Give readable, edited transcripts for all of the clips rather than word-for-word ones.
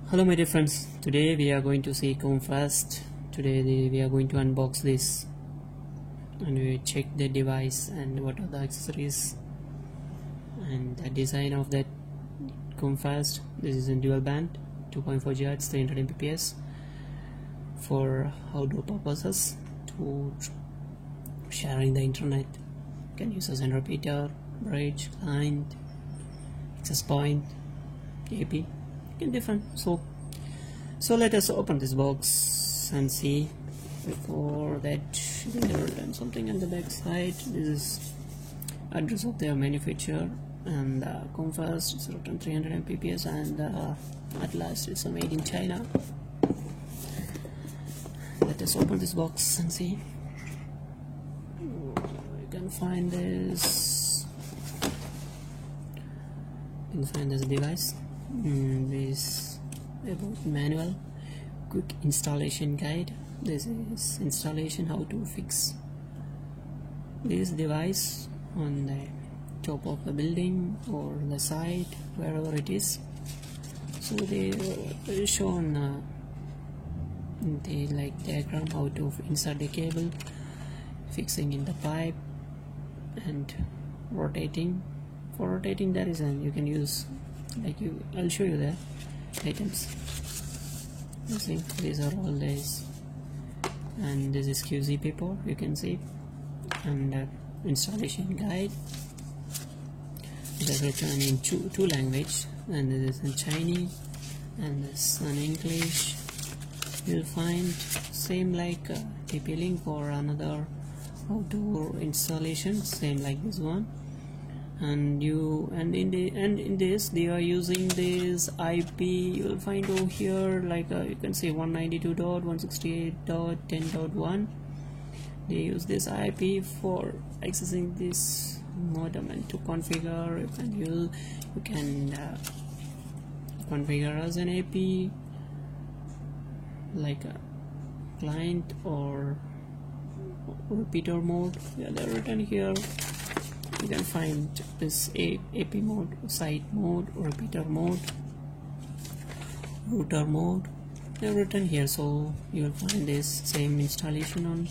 Hello my dear friends, today we are going to see Comfast. We are going to unbox this and we check the device and what are the accessories and the design of that Comfast. This is in dual band 2.4 GHz 300 Mbps for outdoor purposes, to sharing the internet. You can use as an repeater, bridge, client, access point, AP, different. So let us open this box and see. Before that, we have written something on the back side. This is address of their manufacturer, and Comfast is written 300 Mbps, and at last it's made in China. Let us open this box and see. You can find this. You can find this device. This about manual, quick installation guide. This is installation, how to fix this device on the top of the building or the site, wherever it is. So they shown the diagram how to insert the cable, fixing in the pipe, and rotating. For rotating, there is you can use I'll show you the items. You see, these are all these, and this is QZ paper, you can see, and installation guide. It is written in two language, and this is in Chinese and this in English. You'll find same like TP link for another outdoor installation, same like this one. And in this they are using this IP. You will find over here you can see 192.168.10.1. they use this IP for accessing this modem, and to configure you can configure as an AP like a client or repeater mode. They're written here. You can find this AP mode, site mode, repeater mode, router mode. They're written here, so you will find this same installation on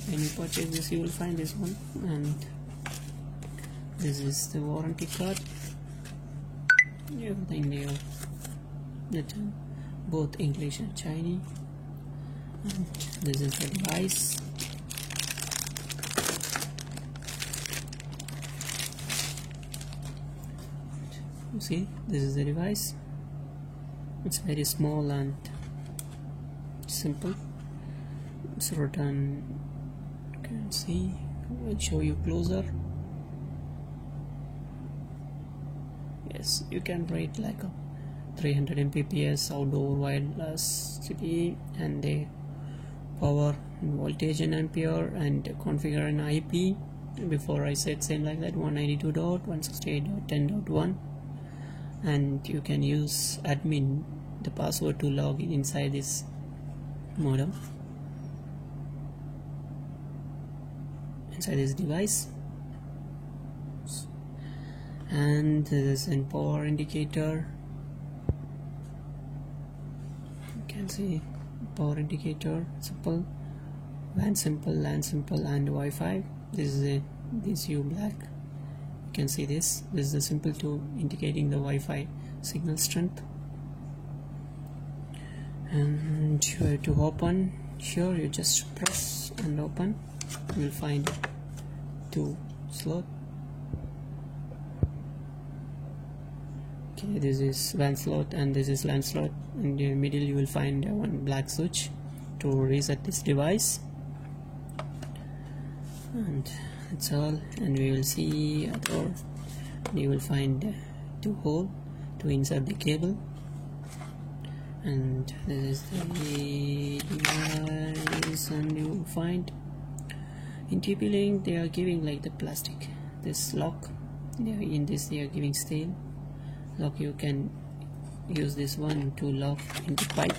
when you purchase this. You will find this one, and this is the warranty card. Everything there, written both English and Chinese. And this is the device. You see, this is the device. It's very small and simple. It's written, you can see, I'll show you closer. Yes, you can rate like a 300 Mbps outdoor wireless CPE, and the power and voltage in ampere, and configure an IP. Before I said same like that, 192.168.10.1. and you can use admin the password to log in inside this modem, inside this device. And this is a power indicator. You can see power indicator, simple, WAN simple, LAN simple, and Wi-Fi. This is a DCU black. You can see this is the simple tool indicating the Wi-Fi signal strength. And to open here, you just press and open. You will find two slot. Okay, this is WAN slot and this is LAN slot. In the middle you will find one black switch to reset this device. And that's all. And we will see other. You will find two holes to insert the cable, and this is the device. And you will find in TP Link they are giving like the plastic, this lock. In this they are giving steel lock. You can use this one to lock into pipe.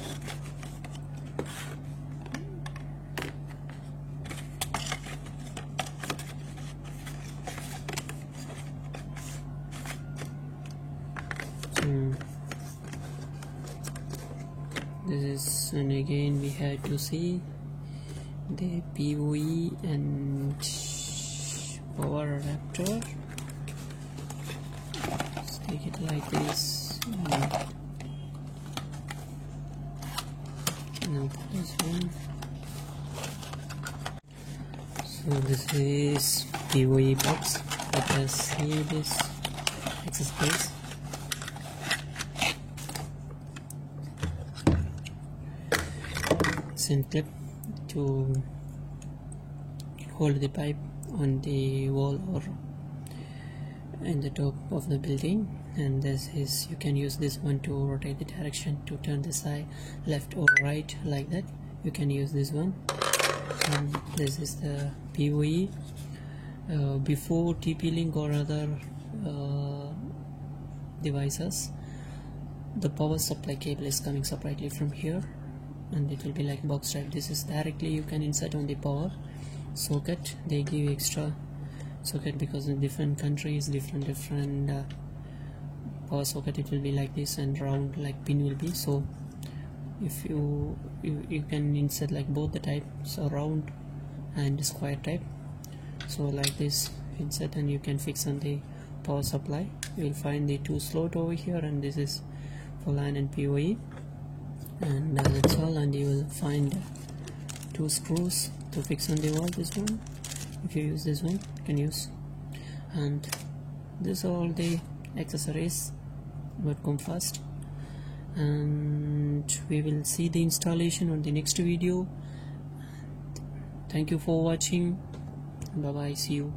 and again we have to see the PoE and power adapter. Let's take it like this. Now this one. So this is PoE box. Let us see this access case. Send clip to hold the pipe on the wall or in the top of the building, and this is, you can use this one to rotate the direction, to turn the side left or right like that. You can use this one. And this is the PoE. Before TP-Link or other devices, the power supply cable is coming separately from here, and it will be like box type. This is directly you can insert on the power socket. They give extra socket because in different countries different power socket, it will be like this, and round like pin will be. So if you can insert like both the type, so round and square type. So like this insert, and you can fix on the power supply. You will find the two slot over here, and this is for LAN and PoE, and that's all. And you will find two screws to fix on the wall. This one, if you use this one, you can use. And this are all the accessories that come first, and we will see the installation on the next video. Thank you for watching. Bye bye, see you.